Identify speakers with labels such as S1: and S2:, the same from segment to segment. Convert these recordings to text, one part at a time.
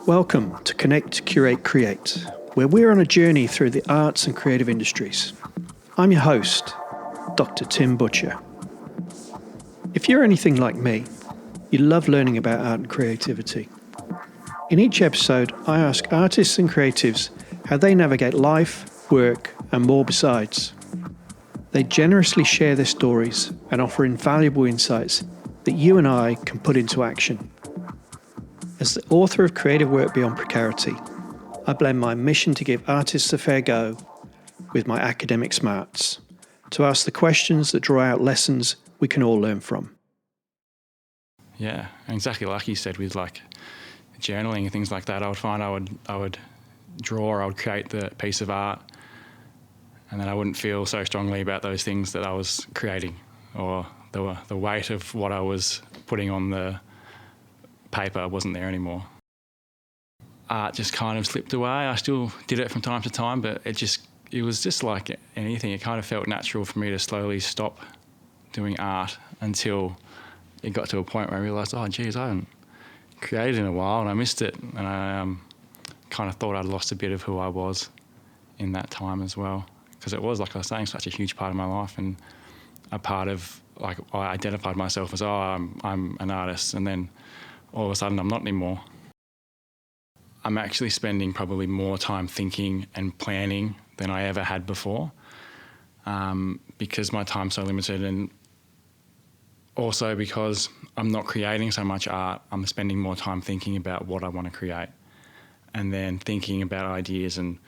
S1: Welcome to Connect, Curate, Create, where we're on a journey through the arts and creative industries. I'm your host, Dr. Tim Butcher. If you're anything like me, you love learning about art and creativity. In each episode, I ask artists and creatives how they navigate life, work, and more besides. They generously share their stories and offer invaluable insights that you and I can put into action. As the author of Creative Work Beyond Precarity, I blend my mission to give artists a fair go with my academic smarts, to ask the questions that draw out lessons we can all learn from.
S2: Yeah, exactly like you said with like journaling and things like that. I would find I would draw, or I would create the piece of art, and then I wouldn't feel so strongly about those things that I was creating, or the weight of what I was putting on the paper wasn't there anymore. Art just kind of slipped away. I still did it from time to time, but it was just like anything. It kind of felt natural for me to slowly stop doing art until it got to a point where I realised, oh, geez, I haven't created in a while and I missed it. And I kind of thought I'd lost a bit of who I was in that time as well. Because it was, like I was saying, such a huge part of my life, and a part of, like, I identified myself as, I'm an artist, and then all of a sudden I'm not anymore. I'm actually spending probably more time thinking and planning than I ever had before, because my time's so limited, and also because I'm not creating so much art. I'm spending more time thinking about what I want to create, and then thinking about ideas and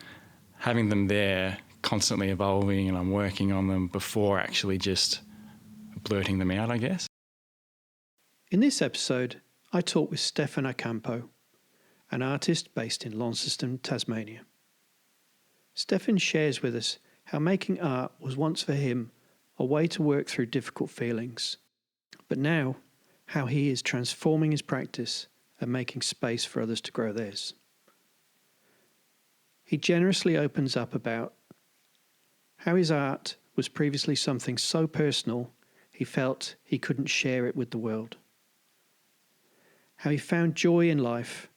S2: having them there, constantly evolving, and I'm working on them before actually just blurting them out, I guess.
S1: In this episode, I talk with Stefan aCampo, an artist based in Launceston, Tasmania. Stefan shares with us how making art was once for him a way to work through difficult feelings, but now how he is transforming his practice and making space for others to grow theirs. He generously opens up about how his art was previously something so personal he felt he couldn't share it with the world. How he found joy in life,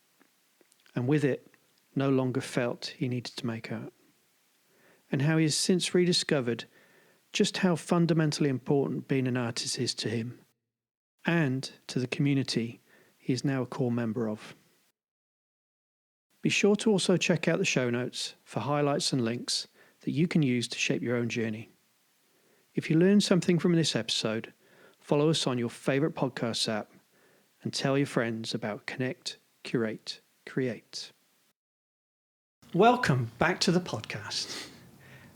S1: and with it no longer felt he needed to make art. And how he has since rediscovered just how fundamentally important being an artist is to him, and to the community he is now a core member of. Be sure to also check out the show notes for highlights and links that you can use to shape your own journey. If you learned something from this episode, follow us on your favourite podcast app and tell your friends about Connect, Curate, Create. Welcome back to the podcast.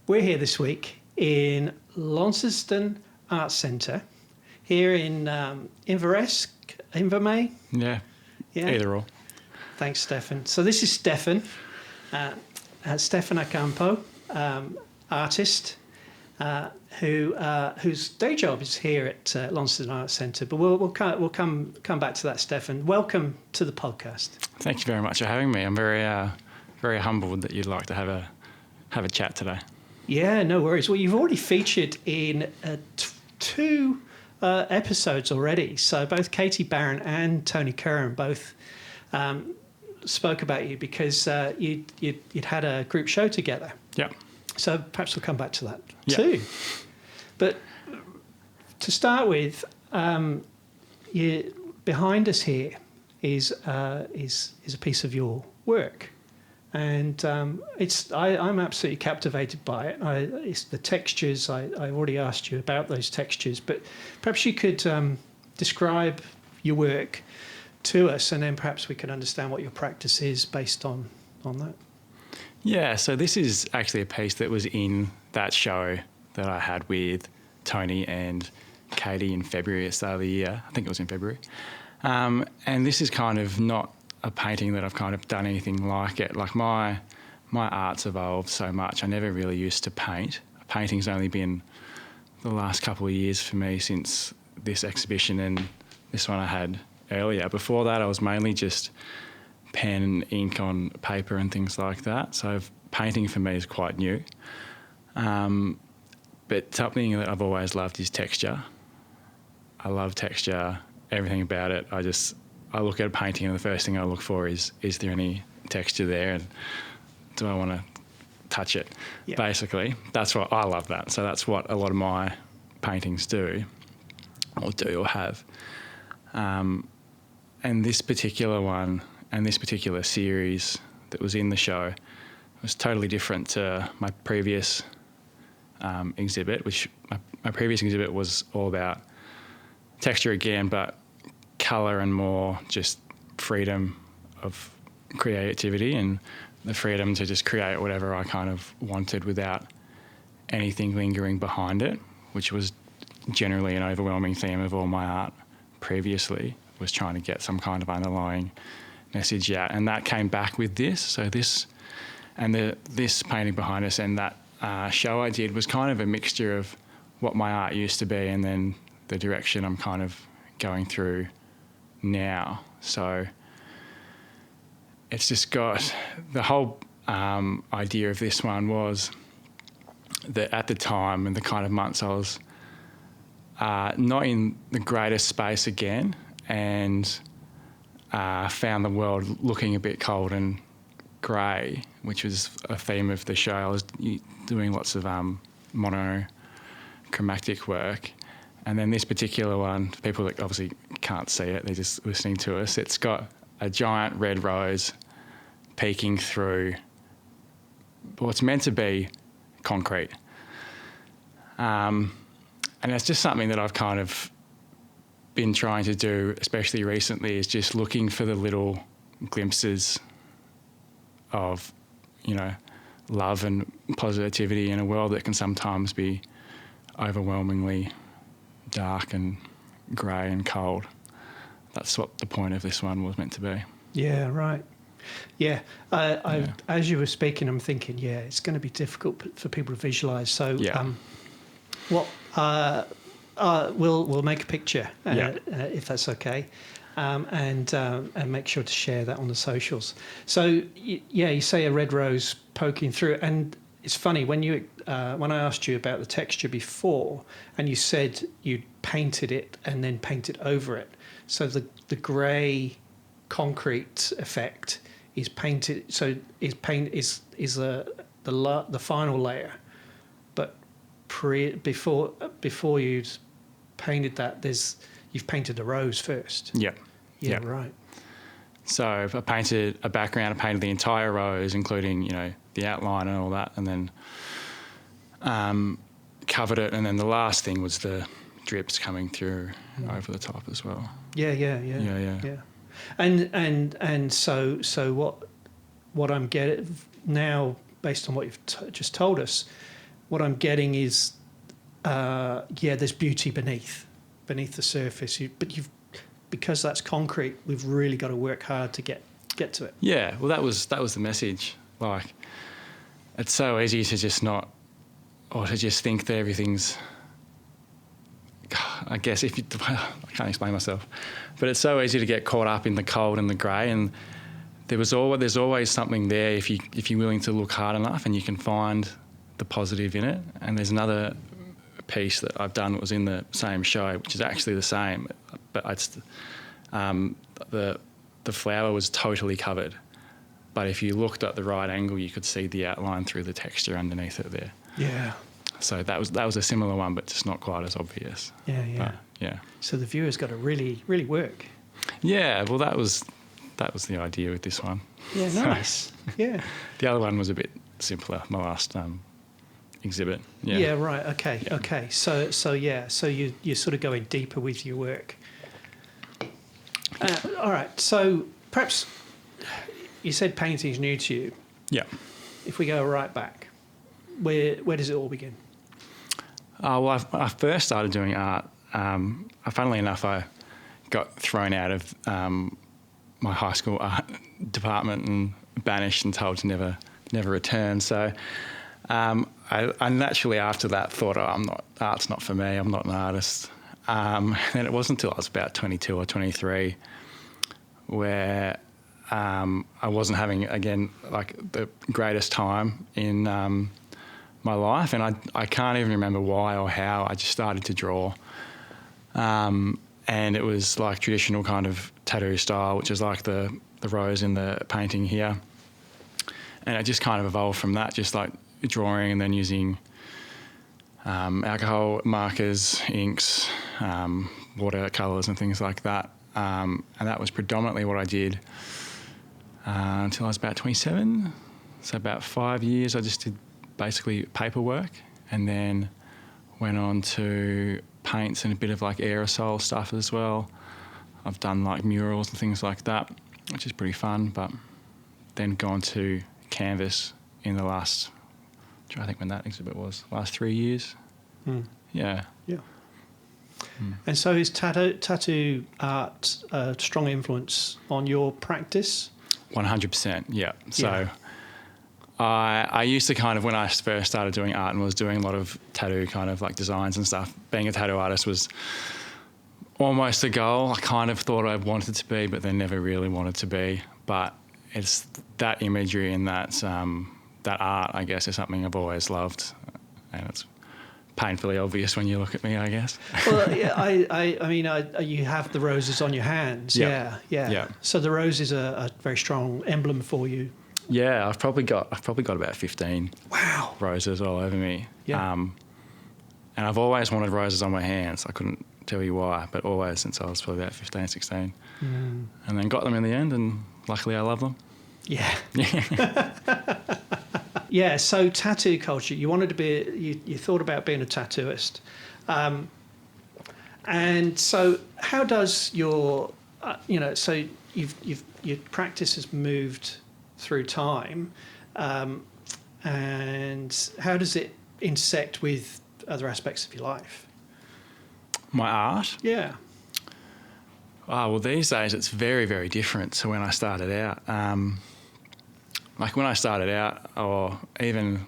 S1: We're here this week in Launceston Arts Centre, here in Invermay.
S2: Yeah, either or.
S1: Thanks, Stefan. So this is Stefan, Stefan aCampo, artist, whose day job is here at Launceston Arts Centre. But we'll come back to that, Stefan. Welcome to the podcast.
S2: Thank you very much for having me. I'm very humbled that you'd like to have a chat today.
S1: Yeah, no worries. Well, you've already featured in two episodes already. So both Katie Barron and Tony Curran both spoke about you because you'd had a group show together.
S2: Yeah.
S1: So perhaps we'll come back to that too. But to start with, behind us here is a piece of your work, and I'm absolutely captivated by it. It's the textures. I already asked you about those textures, but perhaps you could describe your work to us, and then perhaps we can understand what your practice is based on that.
S2: Yeah, so this is actually a piece that was in that show that I had with Tony and Katie in February at the start of the year. I think it was in February. And this is kind of not a painting that I've kind of done anything like it. Like my art's evolved so much. I never really used to paint. Painting's only been the last couple of years for me since this exhibition and this one I had earlier. Before that, I was mainly just pen and ink on paper and things like that. So painting for me is quite new. But something that I've always loved is texture. I love texture, everything about it. I look at a painting and the first thing I look for is there any texture there, and do I want to touch it?
S1: Yeah.
S2: Basically, that's what I love that. So that's what a lot of my paintings do or have. And this particular one and this particular series that was in the show was totally different to my previous exhibit, which my previous exhibit was all about texture again, but colour and more just freedom of creativity and the freedom to just create whatever I kind of wanted without anything lingering behind it, which was generally an overwhelming theme of all my art previously, was trying to get some kind of underlying message out. And that came back with this. So this and this painting behind us and that show I did was kind of a mixture of what my art used to be and then the direction I'm kind of going through now. So it's just got the whole idea of this one was that at the time and the kind of months I was not in the greatest space again and found the world looking a bit cold and grey, which was a theme of the show. I was doing lots of monochromatic work. And then this particular one, for people that obviously can't see it, they're just listening to us, it's got a giant red rose peeking through what's meant to be concrete. And it's just something that I've kind of been trying to do, especially recently, is just looking for the little glimpses of, you know, love and positivity in a world that can sometimes be overwhelmingly dark and grey and cold. That's what the point of this one was meant to be.
S1: Yeah, right. Yeah, as you were speaking, I'm thinking, it's going to be difficult for people to visualise. So, we'll make a picture if that's okay, and make sure to share that on the socials. So, you say a red rose poking through, and it's funny when I asked you about the texture before, and you said you painted it and then painted over it. So the grey concrete effect is painted. So is the final layer, but before you'd painted that, you've painted the rose first.
S2: Yeah.
S1: Yeah. Right.
S2: So if I painted a background, I painted the entire rose, including, you know, the outline and all that, and then covered it, and then the last thing was the drips coming through over the top as well. Yeah.
S1: And so what I'm getting now, based on what you've just told us, what I'm getting is there's beauty beneath the surface. Because that's concrete, we've really got to work hard to get to it. Yeah,
S2: well, that was the message. Like, it's so easy to just not, or to just think that everything's, I guess I can't explain myself, but it's so easy to get caught up in the cold and the grey, and there's always something there if you're willing to look hard enough, and you can find the positive in it. And there's another piece that I've done that was in the same show, which is actually the same, but it's the flower was totally covered, but if you looked at the right angle, you could see the outline through the texture underneath it there.
S1: Yeah.
S2: So that was a similar one, but just not quite as obvious.
S1: Yeah.
S2: But, yeah.
S1: So the viewer's got to really, really work.
S2: Yeah. Well, that was the idea with this one.
S1: Yeah. Nice. Yeah.
S2: The other one was a bit simpler. My last exhibit. Yeah.
S1: Yeah. Right. Okay. Yeah. Okay. So you're sort of going deeper with your work. All right. So perhaps you said painting's new to you.
S2: Yeah.
S1: If we go right back, where does it all begin?
S2: Well, I first started doing art. Funnily enough, I got thrown out of my high school art department and banished and told to never return. So I naturally after that thought, art's not for me. I'm not an artist. And it wasn't until I was about 22 or 23 where I wasn't having, again, like the greatest time in my life, and I can't even remember why or how. I just started to draw, and it was like traditional kind of tattoo style, which is like the rose in the painting here. And it just kind of evolved from that, just like drawing and then using alcohol markers, inks, watercolours and things like that. And that was predominantly what I did until I was about 27. So about 5 years I just did basically paperwork, and then went on to paints and a bit of like aerosol stuff as well. I've done like murals and things like that, which is pretty fun, but then gone to canvas in the last, I think when that exhibit was, last 3 years. Yeah.
S1: Yeah. And so is tattoo art a strong influence on your practice?
S2: 100%, yeah. So I used to kind of, when I first started doing art and was doing a lot of tattoo kind of like designs and stuff, being a tattoo artist was almost a goal. I kind of thought I wanted to be, but then never really wanted to be. But it's that imagery and that art, I guess, is something I've always loved, and it's painfully obvious when you look at me, I guess.
S1: Well, yeah, I mean, you have the roses on your hands.
S2: Yep.
S1: Yeah. So the rose is a very strong emblem for you.
S2: Yeah, I've probably got about 15 roses all over me.
S1: Yeah.
S2: And I've always wanted roses on my hands. I couldn't tell you why, but always since I was probably about 15, 16. And then got them in the end, and luckily I love them.
S1: Yeah. Yeah, so tattoo culture, you wanted to be, you thought about being a tattooist. And so how does your, so your practice has moved through time, and how does it intersect with other aspects of your life?
S2: My art?
S1: Yeah.
S2: Oh, well, these days it's very, very different to when I started out. Like when I started out, or even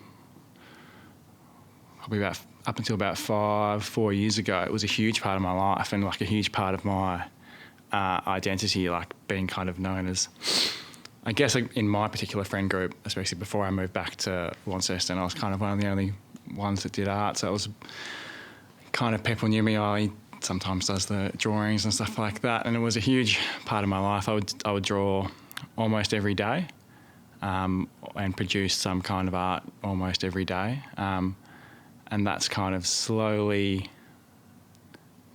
S2: probably up until about 4 years ago, it was a huge part of my life and like a huge part of my identity, like being kind of known as, I guess in my particular friend group, especially before I moved back to Launceston, I was kind of one of the only ones that did art. So it was kind of people knew me. He sometimes does the drawings and stuff like that, and it was a huge part of my life. I would draw almost every day. And produce some kind of art almost every day. And that's kind of slowly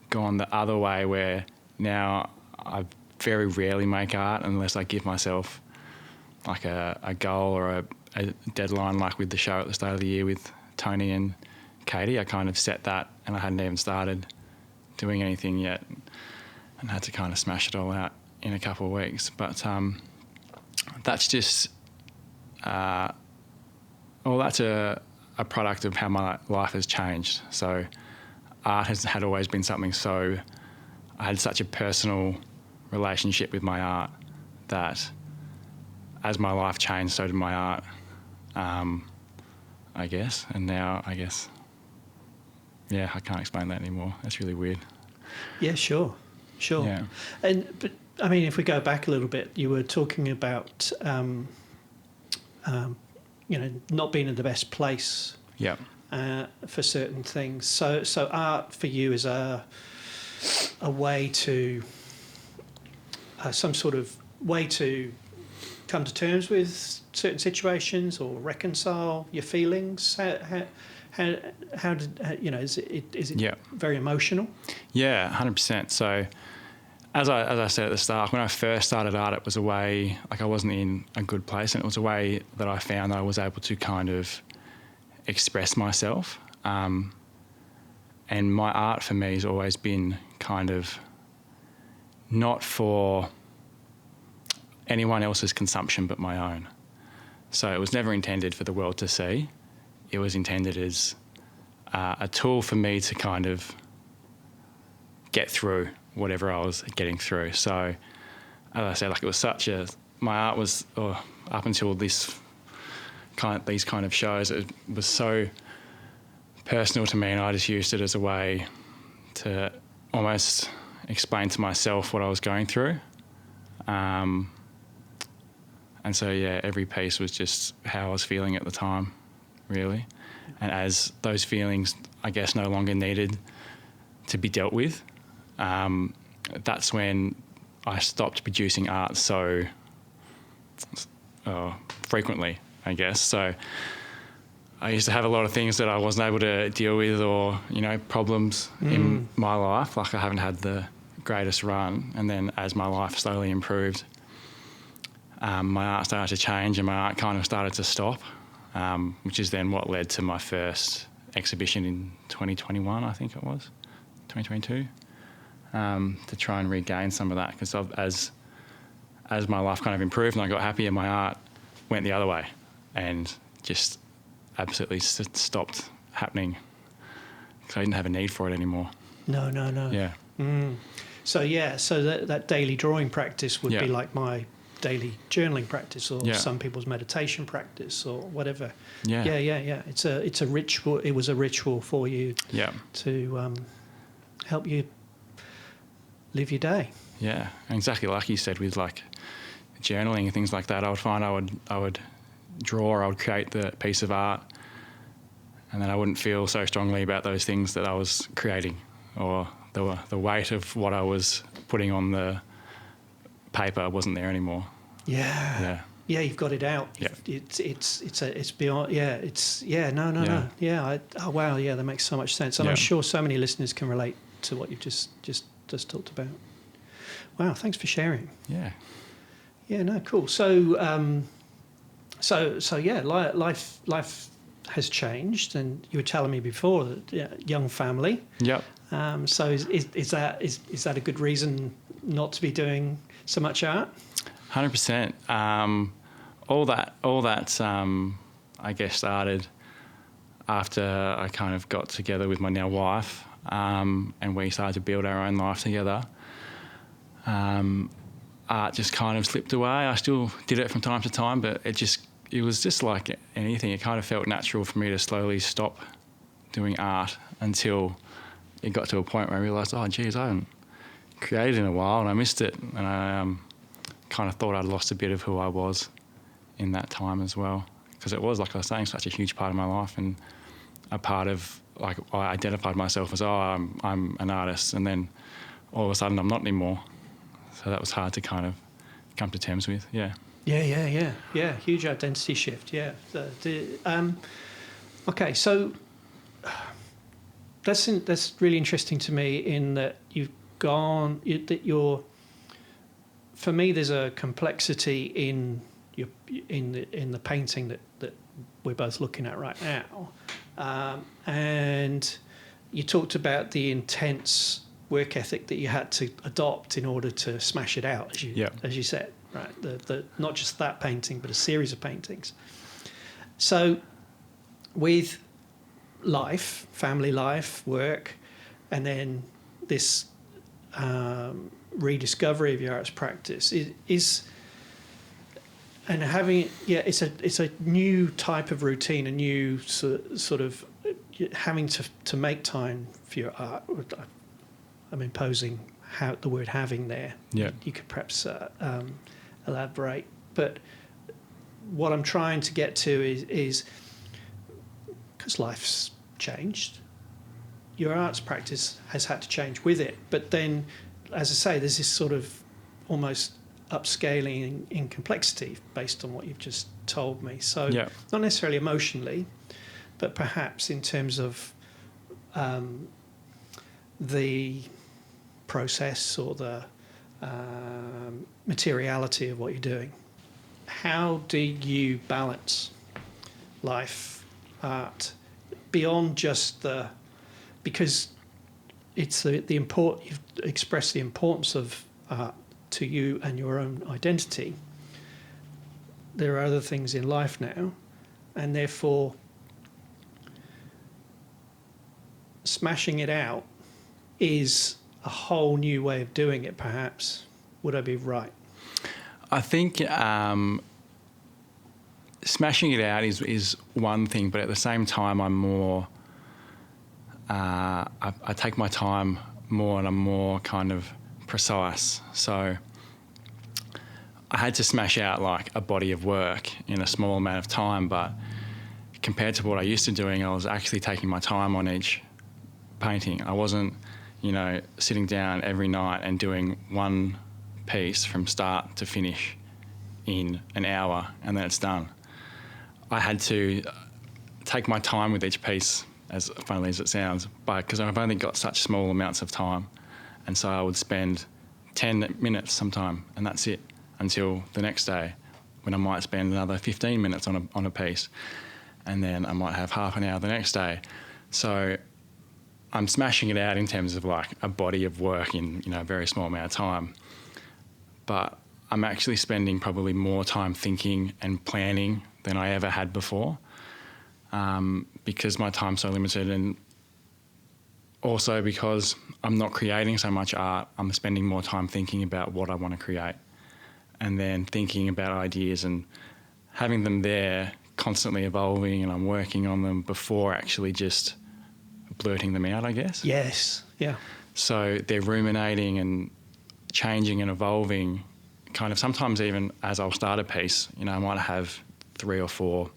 S2: gone the other way, where now I very rarely make art unless I give myself like a goal or a deadline, like with the show at the start of the year with Tony and Katie. I kind of set that, and I hadn't even started doing anything yet, and had to kind of smash it all out in a couple of weeks. But that's just... that's a product of how my life has changed. So art had always been something, so I had such a personal relationship with my art that as my life changed, so did my art, I guess. And now, I guess, I can't explain that anymore. That's really weird.
S1: Yeah, sure.
S2: Yeah.
S1: But I mean, if we go back a little bit, you were talking about... not being in the best place for certain things. So art for you is a way to, some sort of way to come to terms with certain situations or reconcile your feelings. How is it very emotional?
S2: Yeah, 100%. So as I said at the start, when I first started art, it was a way, like I wasn't in a good place, and it was a way that I found that I was able to kind of express myself. And my art for me has always been kind of not for anyone else's consumption but my own. So it was never intended for the world to see. It was intended as a tool for me to kind of get through whatever I was getting through. So, as I said, like it was my art was, up until these kind of shows, it was so personal to me, and I just used it as a way to almost explain to myself what I was going through. And so, every piece was just how I was feeling at the time, really. And as those feelings, I guess, no longer needed to be dealt with, that's when I stopped producing art so frequently, I guess. So I used to have a lot of things that I wasn't able to deal with, or, you know, problems in my life. Like, I haven't had the greatest run. And then as my life slowly improved, my art started to change and my art kind of started to stop, which is then what led to my first exhibition in 2021, I think it was, 2022, to try and regain some of that. Because as my life kind of improved and I got happier, my art went the other way and just absolutely stopped happening because I didn't have a need for it anymore.
S1: No.
S2: Yeah.
S1: So that daily drawing practice would be like my daily journaling practice, or some people's meditation practice, or whatever. Yeah. It's a ritual. It was a ritual for you.
S2: Yeah.
S1: To help you live your day.
S2: Yeah, and exactly like you said, with like journaling and things like that, I would find I would draw, I would create the piece of art, and then I wouldn't feel so strongly about those things that I was creating, or the weight of what I was putting on the paper wasn't there anymore. Yeah, you've got it out. Yeah.
S1: It's beyond. No. Yeah. Wow. Yeah, that makes so much sense, and I'm sure so many listeners can relate to what you've just talked about. Wow, thanks for sharing.
S2: Yeah.
S1: Yeah. No. Cool. So life has changed, and you were telling me before that young family.
S2: Yep.
S1: So is that a good reason not to be doing so much art?
S2: 100%. All that I guess started after I kind of got together with my now wife, and we started to build our own life together. Art just kind of slipped away. I still did it from time to time, but it was just like anything. It kind of felt natural for me to slowly stop doing art until it got to a point where I realised, oh, geez, I haven't created in a while, and I missed it. And I kind of thought I'd lost a bit of who I was in that time as well, because it was, like I was saying, such a huge part of my life, and a part of, like, I identified myself as, I'm an artist, and then all of a sudden I'm not anymore. So that was hard to kind of come to terms with. Yeah.
S1: Yeah. Huge identity shift. Yeah. Okay, so that's really interesting to me, in that for me, there's a complexity in the painting that we're both looking at right now, and you talked about the intense work ethic that you had to adopt in order to smash it out, as you said, right? The not just that painting, but a series of paintings. So with life, family life, work, and then this rediscovery of your arts practice it's a new type of routine, a new sort of having to make time for your art. I'm imposing the word having there.
S2: Yeah.
S1: You could perhaps elaborate. But what I'm trying to get to is because life's changed, your arts practice has had to change with it. But then, as I say, there's this sort of almost upscaling in complexity based on what you've just told me. So not necessarily emotionally, but perhaps in terms of the process or the materiality of what you're doing. How do you balance life, art, beyond just because it's you've expressed the importance of art to you and your own identity. There are other things in life now, and therefore smashing it out is a whole new way of doing it, perhaps. Would I be right?
S2: I think smashing it out is one thing, but at the same time, I'm more. I take my time more, and I'm more kind of precise. So I had to smash out like a body of work in a small amount of time, but compared to what I used to doing, I was actually taking my time on each painting. I wasn't, sitting down every night and doing one piece from start to finish in an hour, and then it's done. I had to take my time with each piece, as funnily as it sounds, because I've only got such small amounts of time. And so I would spend 10 minutes sometime, and that's it, until the next day, when I might spend another 15 minutes on a piece, and then I might have half an hour the next day. So I'm smashing it out in terms of like a body of work in, a very small amount of time. But I'm actually spending probably more time thinking and planning than I ever had before, because my time's so limited, and also because I'm not creating so much art. I'm spending more time thinking about what I want to create, and then thinking about ideas and having them there, constantly evolving, and I'm working on them before actually just blurting them out, I guess.
S1: Yes, yeah.
S2: So they're ruminating and changing and evolving, kind of sometimes even as I'll start a piece, I might have 3 or 4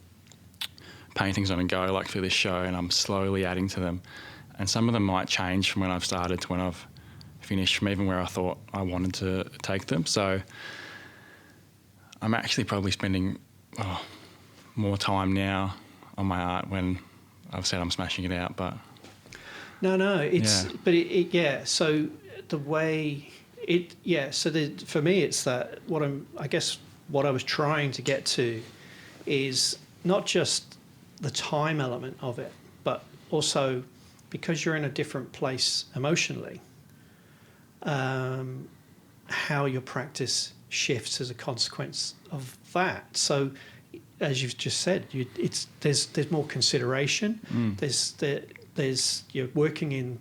S2: paintings on a go, like for this show, and I'm slowly adding to them. And some of them might change from when I've started to when I've finished, from even where I thought I wanted to take them. So I'm actually probably spending more time now on my art when I've said I'm smashing it out. But
S1: no, it's
S2: yeah.
S1: So the way it, So for me, it's that what I was trying to get to is not just the time element of it, but also because you're in a different place emotionally, how your practice shifts as a consequence of that. So, as you've just said, there's more consideration. You're working in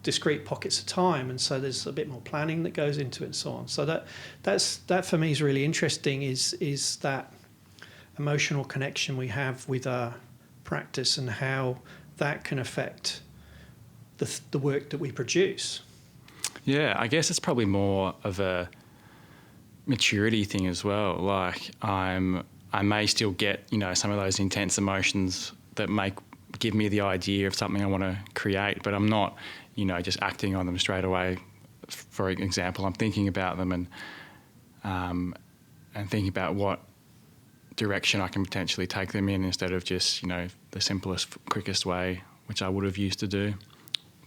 S1: discrete pockets of time, and so there's a bit more planning that goes into it, and so on. So that for me is really interesting. Is that emotional connection we have with our practice, and how that can affect the work that we produce.
S2: Yeah, I guess it's probably more of a maturity thing as well. Like I may still get, some of those intense emotions that give me the idea of something I want to create, but I'm not, just acting on them straight away. For example, I'm thinking about them and thinking about what direction I can potentially take them in, instead of just, the simplest, quickest way, which I would have used to do,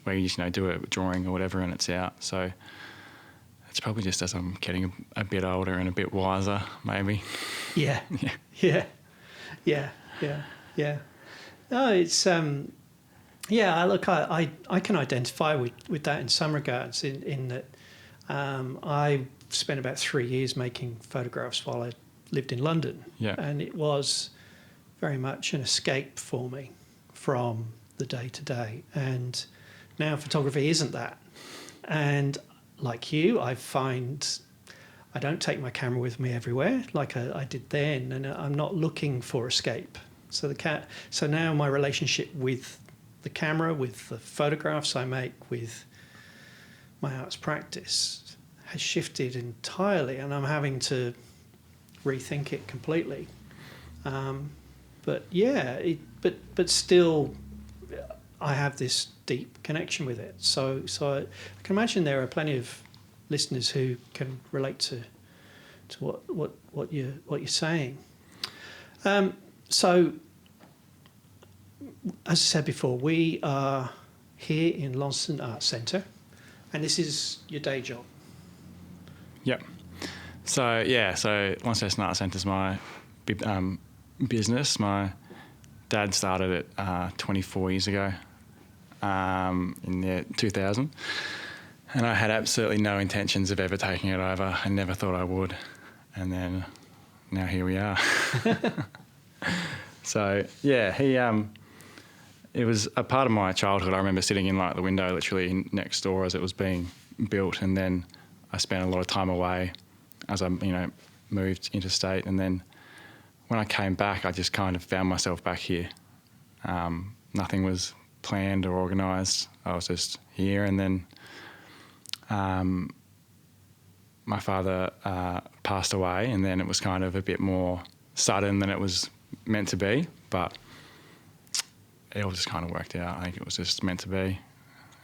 S2: where you just, do a drawing or whatever and it's out. So it's probably just as I'm getting a bit older and a bit wiser, maybe.
S1: Yeah. No, it's look, I can identify with that in some regards, in that I spent about 3 years making photographs while I lived in London.
S2: Yeah.
S1: And it was very much an escape for me from the day-to-day. And now photography isn't that. And like you, I find I don't take my camera with me everywhere like I did then, and I'm not looking for escape. So so now my relationship with the camera, with the photographs I make, with my arts practice has shifted entirely, and I'm having to rethink it completely. But still, I have this deep connection with it. So I can imagine there are plenty of listeners who can relate to what you're saying. So, as I said before, we are here in Launceston Arts Centre, and this is your day job.
S2: Yep. So Launceston Arts Centre is my business. My dad started it 24 years ago, in the 2000, and I had absolutely no intentions of ever taking it over. I never thought I would, and then now here we are. So it was a part of my childhood. I remember sitting in the window literally next door as it was being built, and then I spent a lot of time away as I moved interstate, and then when I came back I just kind of found myself back here. Nothing was planned or organised. I was just here, and then my father passed away, and then it was kind of a bit more sudden than it was meant to be, but it all just kind of worked out. I think it was just meant to be,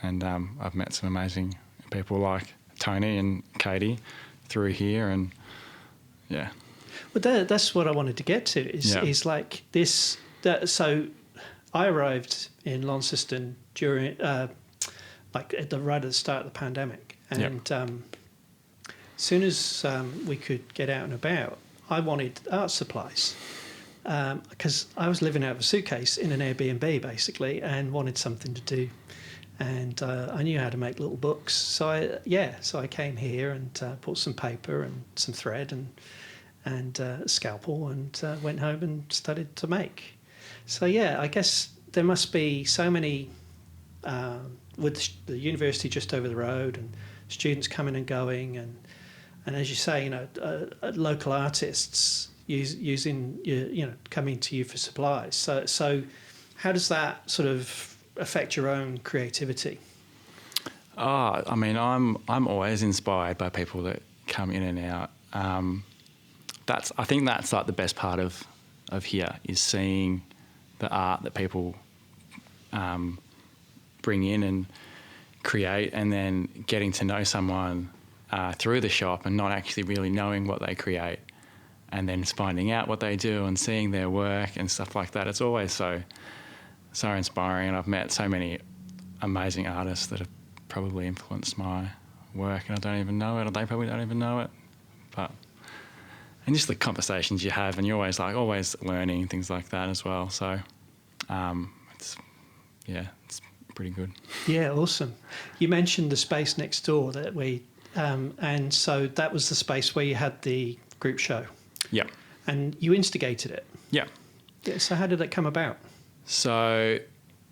S2: and I've met some amazing people like Tony and Katie, through here, and yeah.
S1: Well, that's what I wanted to get to. Is like this. So I arrived in Launceston during, right at the start of the pandemic, and as soon as we could get out and about, I wanted art supplies because I was living out of a suitcase in an Airbnb basically, and wanted something to do. And I knew how to make little books, so I came here and bought some paper and some thread and a scalpel, and went home and started to make. So I guess there must be so many with the university just over the road, and students coming and going, and as you say, local artists using coming to you for supplies. So how does that sort of affect your own creativity?
S2: I mean, I'm always inspired by people that come in and out. I think that's like the best part of here, is seeing the art that people bring in and create, and then getting to know someone through the shop and not actually really knowing what they create, and then finding out what they do and seeing their work and stuff like that. It's always so inspiring, and I've met so many amazing artists that have probably influenced my work, and I don't even know it, or they probably don't even know it. And just the conversations you have, and you're always learning, things like that as well. So it's pretty good. Yeah,
S1: awesome. You mentioned the space next door that and so that was the space where you had the group show.
S2: Yeah.
S1: And you instigated it.
S2: Yeah.
S1: So how did that come about?
S2: So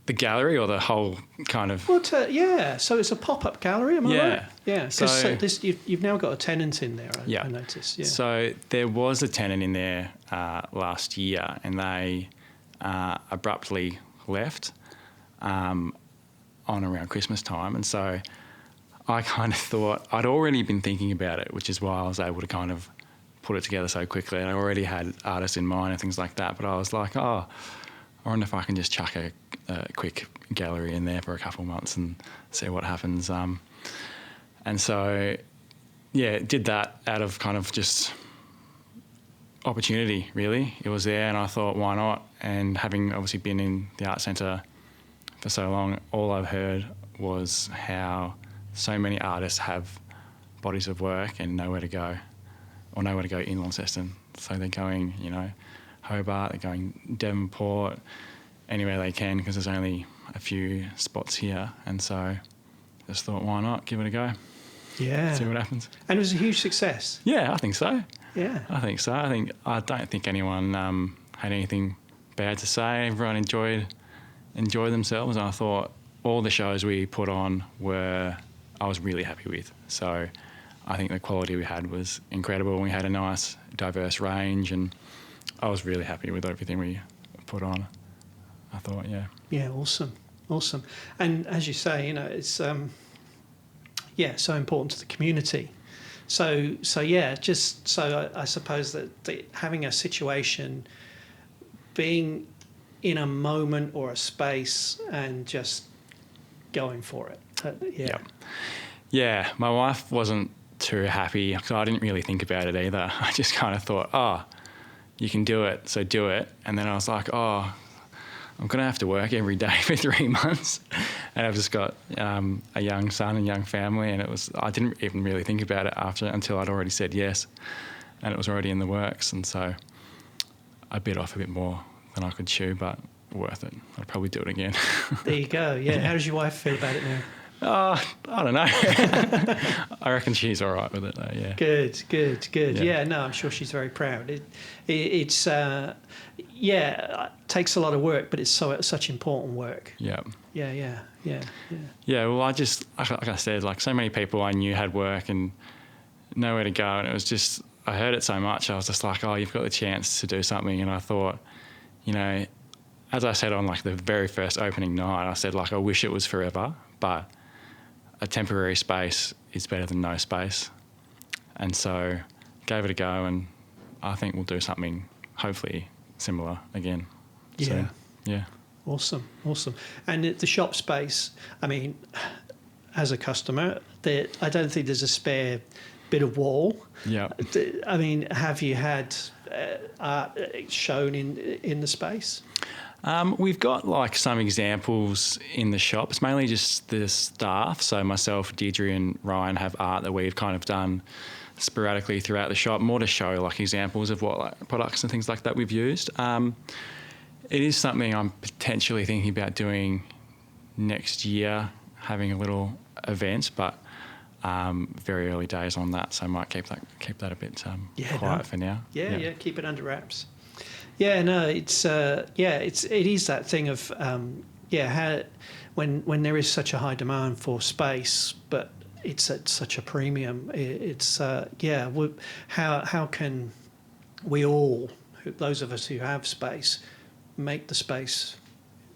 S2: the gallery, or the whole kind of...
S1: So it's a pop-up gallery, am I right? Yeah, because you've now got a tenant in there, I noticed. Yeah.
S2: So there was a tenant in there last year, and they abruptly left on around Christmas time. And so I kind of thought, I'd already been thinking about it, which is why I was able to kind of put it together so quickly. And I already had artists in mind and things like that, but I was like, I wonder if I can just chuck a quick gallery in there for a couple of months and see what happens. And so, did that out of kind of just opportunity, really. It was there, and I thought, why not? And having obviously been in the art centre for so long, all I've heard was how so many artists have bodies of work and nowhere to go in Launceston. So they're going, Hobart, they're going Devonport, anywhere they can, because there's only a few spots here. And so just thought, why not? Give it a go.
S1: Yeah.
S2: See what happens.
S1: And it was a huge success.
S2: Yeah, I think so.
S1: Yeah.
S2: I think so. I don't think anyone had anything bad to say. Everyone enjoyed themselves, and I thought all the shows we put on I was really happy with. So I think the quality we had was incredible. We had a nice, diverse range, and I was really happy with everything we put on. I thought, yeah. Yeah,
S1: awesome. And as you say, it's so important to the community. So I suppose that having a situation, being in a moment or a space and just going for it.
S2: Yeah, my wife wasn't too happy because I didn't really think about it either. I just kind of thought, you can do it, so do it. And then I was like, I'm going to have to work every day for 3 months. And I've just got a young son and young family, and I didn't even really think about it until I'd already said yes, and it was already in the works. And so I bit off a bit more than I could chew, but worth it. I'd probably do it again.
S1: There you go. Yeah. How does your wife feel about it now?
S2: I don't know. I reckon she's all right with it though, yeah.
S1: Good. Yeah, no, I'm sure she's very proud. It takes a lot of work, but it's such important work.
S2: Yeah.
S1: Yeah,
S2: well, like I said, like so many people I knew had work and nowhere to go, and it was just, I heard it so much, I was just like, you've got the chance to do something. And I thought, as I said on like the very first opening night, I said, like, I wish it was forever, but a temporary space is better than no space. And so gave it a go, and I think we'll do something hopefully similar again.
S1: Yeah.
S2: So, yeah.
S1: Awesome. And the shop space, I mean, as a customer, I don't think there's a spare bit of wall.
S2: Yeah.
S1: I mean, have you had art shown in the space?
S2: We've got like some examples in the shop. It's mainly just the staff. So myself, Deirdre and Ryan have art that we've kind of done sporadically throughout the shop, more to show like examples of what like products and things like that we've used. It is something I'm potentially thinking about doing next year, having a little event, but very early days on that, so I might keep that a bit quiet for now.
S1: Yeah, keep it under wraps. Yeah, no, it is that thing of how when there is such a high demand for space, but it's at such a premium. How can we all, those of us who have space, make the space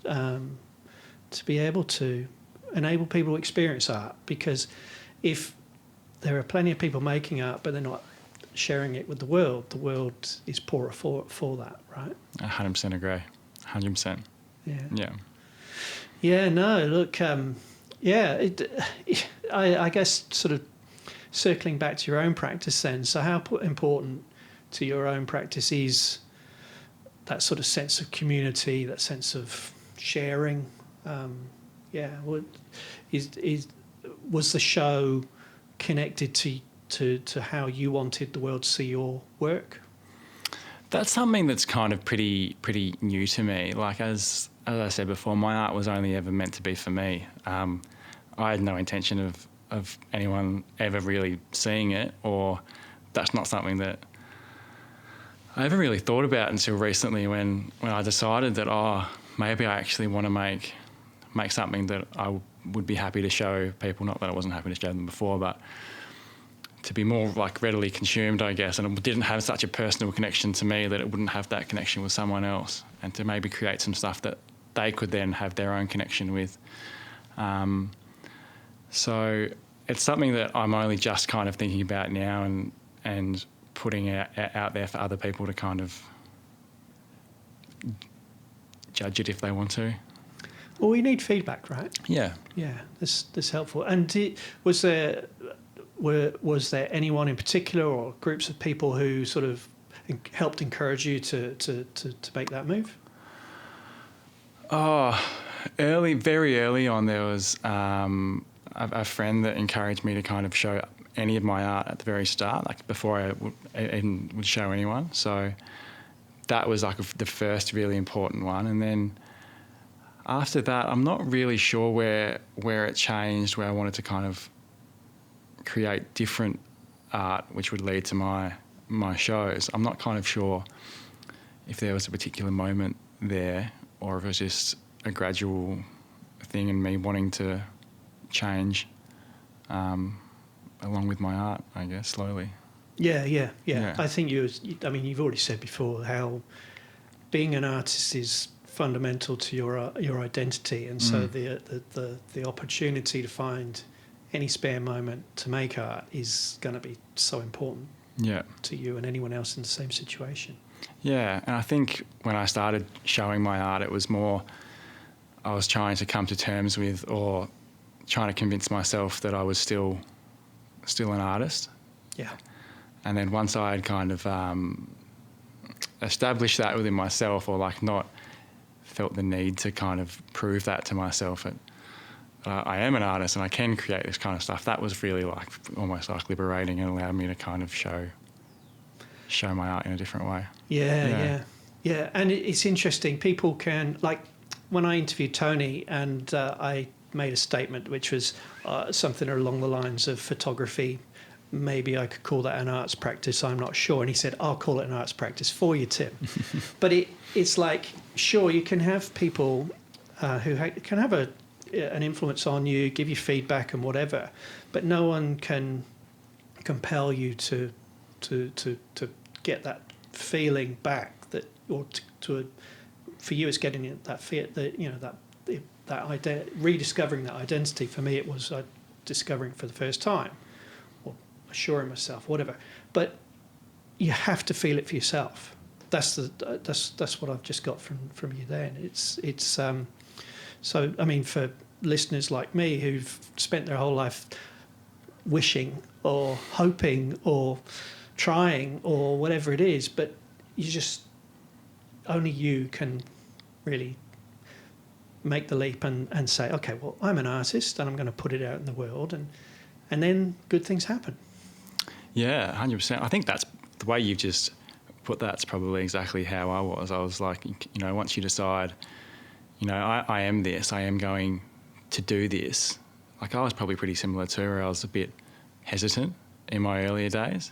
S1: to be able to enable people to experience art? Because if there are plenty of people making art but they're not sharing it with the world is poorer for that, right?
S2: 100% agree. 100%.
S1: Yeah, no, look, I guess sort of circling back to your own practice then, so how important to your own practice is that sort of sense of community, that sense of sharing? Was the show connected to how you wanted the world to see your work?
S2: That's something that's kind of pretty new to me. Like as I said before, my art was only ever meant to be for me. I had no intention of anyone ever really seeing it, or that's not something that I ever really thought about until recently when I decided that maybe I actually want to make something that I would be happy to show people. Not that I wasn't happy to show them before, but to be more like readily consumed, I guess, and it didn't have such a personal connection to me that it wouldn't have that connection with someone else, and to maybe create some stuff that they could then have their own connection with. So it's something that I'm only just kind of thinking about now and putting out there for other people to kind of judge it if they want to.
S1: Well, we need feedback, right?
S2: Yeah.
S1: Yeah, this helpful. And was there anyone in particular or groups of people who sort of helped encourage you to make that move?
S2: Oh, very early on, there was a friend that encouraged me to kind of show any of my art at the very start, like before I would show anyone. So that was like the first really important one. And then after that, I'm not really sure where it changed, where I wanted to kind of create different art which would lead to my shows. I'm not kind of sure if there was a particular moment there or if it was just a gradual thing in me wanting to change along with my art, I guess, slowly. Yeah.
S1: I think you've already said before how being an artist is fundamental to your identity, and so the opportunity to find any spare moment to make art is going to be so important to you and anyone else in the same situation.
S2: Yeah, and I think when I started showing my art, it was more I was trying to come to terms with or trying to convince myself that I was still an artist.
S1: Yeah.
S2: And then once I had kind of established that within myself, or like not felt the need to kind of prove that to myself, that I am an artist and I can create this kind of stuff, that was really like almost like liberating and allowed me to kind of show my art in a different way.
S1: Yeah. And it's interesting. People can, like when I interviewed Tony and I made a statement which was something along the lines of photography, maybe I could call that an arts practice, I'm not sure. And he said, I'll call it an arts practice for you, Tim. But it's like, sure, you can have people who can have an influence on you, give you feedback and whatever, but no one can compel you to get that feeling back, that, or for you it's getting that fear, rediscovering that identity. For me it was discovering for the first time, or assuring myself, whatever. But you have to feel it for yourself. That's what I've just got from you then. It's so I mean, for listeners like me who've spent their whole life wishing or hoping or trying or whatever it is, but only you can really make the leap and say, okay, well, I'm an artist and I'm going to put it out in the world, and then good things happen.
S2: Yeah, 100%. I think that's the way you've just put that's probably exactly how I was. I was like, once you decide, I am this, I am going to do this. Like I was probably pretty similar too, where I was a bit hesitant in my earlier days.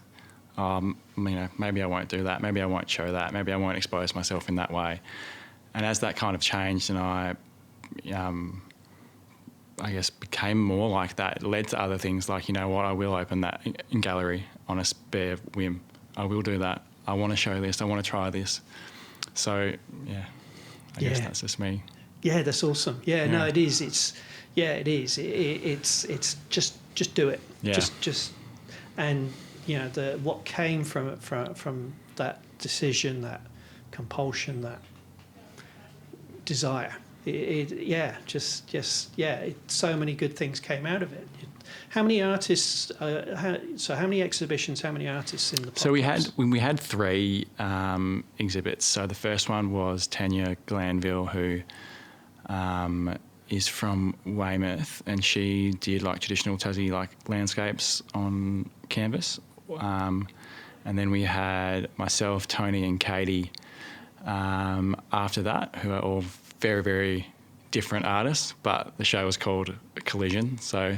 S2: Maybe I won't do that. Maybe I won't show that. Maybe I won't expose myself in that way. And as that kind of changed and I guess became more like that, it led to other things like, I will open that in gallery on a spare whim. I will do that. I want to show this. I want to try this. So, I guess that's just me.
S1: Yeah, that's awesome. Yeah, no, it is. It is. It's just do it.
S2: Yeah.
S1: Just and what came from that decision, that compulsion, that desire. So many good things came out of it. How many artists? How many exhibitions? How many artists in the podcast?
S2: So we had 3 exhibits. So the first one was Tanya Glanville, who is from Weymouth, and she did like traditional Tassie like landscapes on canvas. And then we had myself, Tony, and Katie after that, who are all very, very different artists, but the show was called Collision. So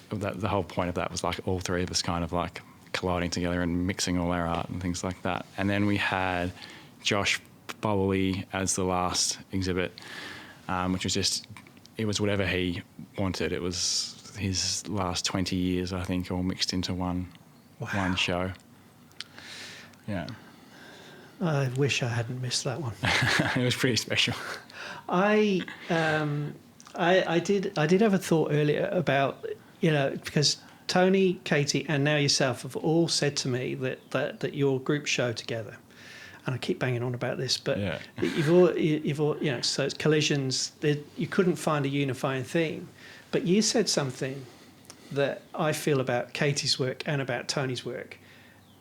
S2: the whole point of that was like all 3 of us kind of like colliding together and mixing all our art and things like that. And then we had Josh Bowley as the last exhibit, which was just, it was whatever he wanted. It was his last 20 years, I think, all mixed into one show. Yeah.
S1: I wish I hadn't missed that one.
S2: It was pretty special.
S1: I did have a thought earlier about, because Tony, Katie, and now yourself have all said to me that your group show together, and I keep banging on about this, but you've all so it's collisions. You couldn't find a unifying theme, but you said something that I feel about Katie's work and about Tony's work.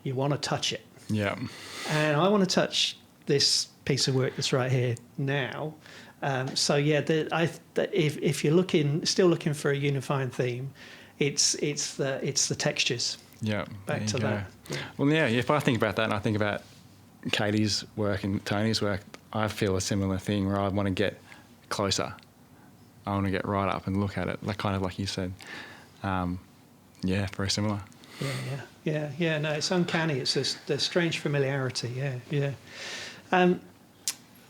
S1: You want to touch it.
S2: Yeah.
S1: And I want to touch this piece of work that's right here now. If you're still looking for a unifying theme, it's the textures.
S2: Yeah.
S1: Back to that.
S2: Yeah. Well, if I think about that and I think about Katie's work and Tony's work, I feel a similar thing where I want to get closer. I want to get right up and look at it, like kind of like you said. Very similar. Yeah.
S1: No, it's uncanny. It's the strange familiarity. Yeah.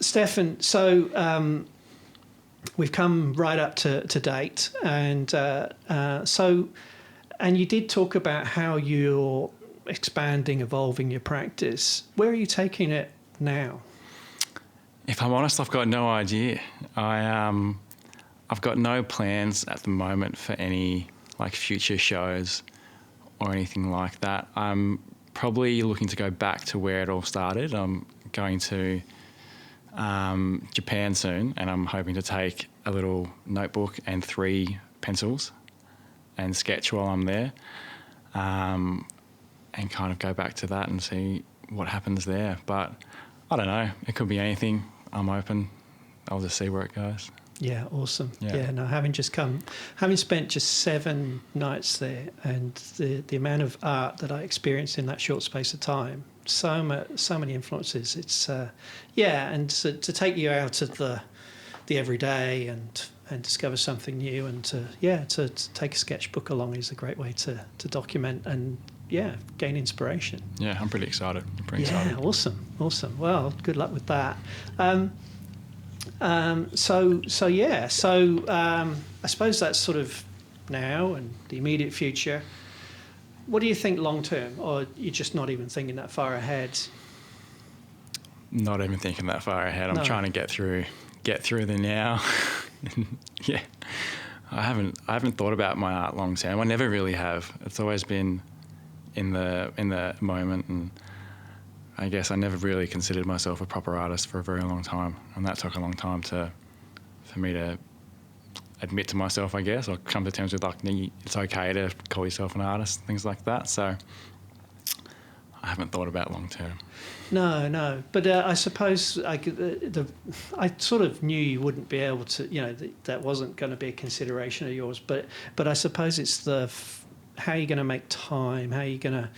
S1: Stefan, so we've come right up to date, and and you did talk about how you're expanding, evolving your practice. Where are you taking it now?
S2: If I'm honest, I've got no idea. I've got no plans at the moment for any like future shows or anything like that. I'm probably looking to go back to where it all started. I'm going to Japan soon, and I'm hoping to take a little notebook and 3 pencils and sketch while I'm there, and kind of go back to that and see what happens there. But I don't know. It could be anything. I'm open. I'll just see where it goes.
S1: Yeah, awesome.
S2: Yeah.
S1: No, having spent just 7 nights there, and the amount of art that I experienced in that short space of time, so many influences. It's and to take you out of the everyday and discover something new, and to take a sketchbook along is a great way to document and gain inspiration.
S2: Yeah, I'm pretty excited.
S1: Yeah, awesome. Well, good luck with that. I suppose that's sort of now and the immediate future. What do you think long term, or you're just not even thinking that far ahead?
S2: Not even thinking that far ahead. I'm trying to get through the now. Yeah, I haven't thought about my art long term. I never really have. It's always been in the moment, and I guess I never really considered myself a proper artist for a very long time, and that took a long time for me to admit to myself, I guess, or come to terms with, like, it's okay to call yourself an artist, things like that. So I haven't thought about long term.
S1: No. But I suppose I sort of knew you wouldn't be able to, that wasn't going to be a consideration of yours. But I suppose it's how you're going to make time, how you're going to,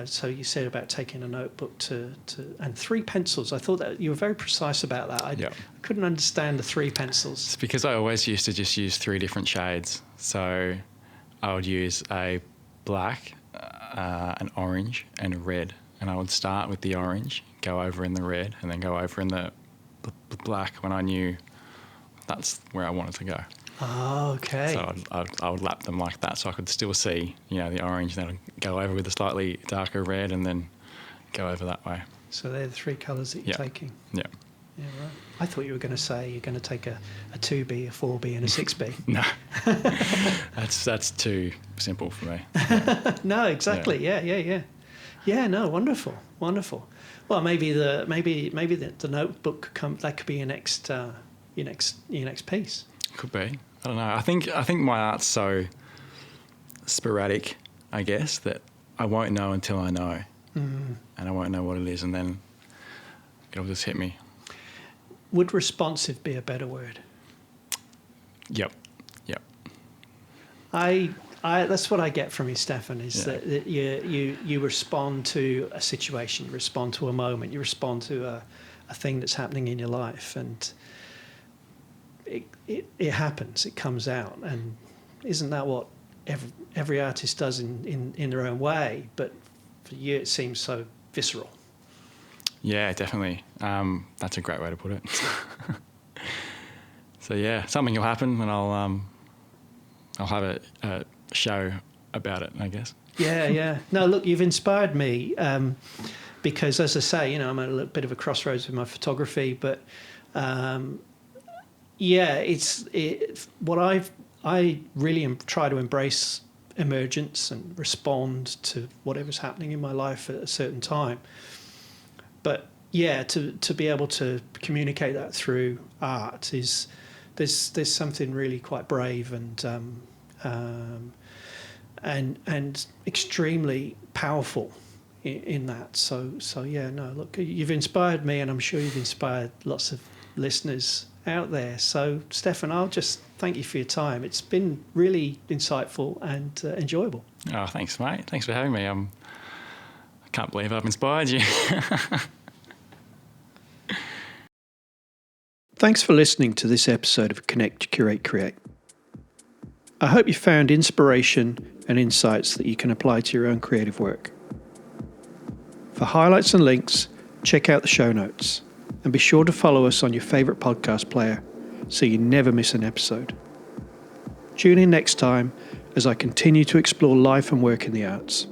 S1: so you said about taking a notebook and 3 pencils. I thought that you were very precise about that. I couldn't understand the 3 pencils.
S2: It's because I always used to just use 3 different shades. So I would use a black, an orange and a red. And I would start with the orange, go over in the red, and then go over in the black when I knew that's where I wanted to go.
S1: Oh, okay.
S2: So I would lap them like that so I could still see, the orange, then I'd go over with a slightly darker red and then go over that way. So
S1: they're the 3 colours that you're taking?
S2: Yeah.
S1: Yeah, right. I thought you were going to say you're going to take a 2B, a 4B and a 6B.
S2: No. That's too simple for me.
S1: No, exactly. Yeah. Yeah, no, wonderful. Well, maybe the notebook that could be your next piece.
S2: Could be. I don't know. I think my art's so sporadic, I guess, that I won't know until I know, and I won't know what it is, and then it'll just hit me.
S1: Would responsive be a better word?
S2: Yep.
S1: That's what I get from you, Stefan, is that you respond to a situation, you respond to a moment, you respond to a thing that's happening in your life, and it happens, it comes out. And isn't that what every artist does in their own way? But for you, it seems so visceral.
S2: Yeah, definitely. That's a great way to put it. So yeah, something will happen, and I'll have a show about it, I guess.
S1: Yeah. No, look, you've inspired me because, as I say, I'm at a little bit of a crossroads with my photography, but I really try to embrace emergence and respond to whatever's happening in my life at a certain time. But yeah, to be able to communicate that through art there's something really quite brave and extremely powerful in that. So yeah, no, look, you've inspired me, and I'm sure you've inspired lots of listeners out there. So Stefan, I'll just thank you for your time. It's been really insightful and enjoyable.
S2: Oh, thanks, mate. Thanks for having me. I can't believe I've inspired you.
S1: Thanks for listening to this episode of Connect, Curate, Create. I hope you found inspiration and insights that you can apply to your own creative work. For highlights and links, check out the show notes, and be sure to follow us on your favourite podcast player so you never miss an episode. Tune in next time as I continue to explore life and work in the arts.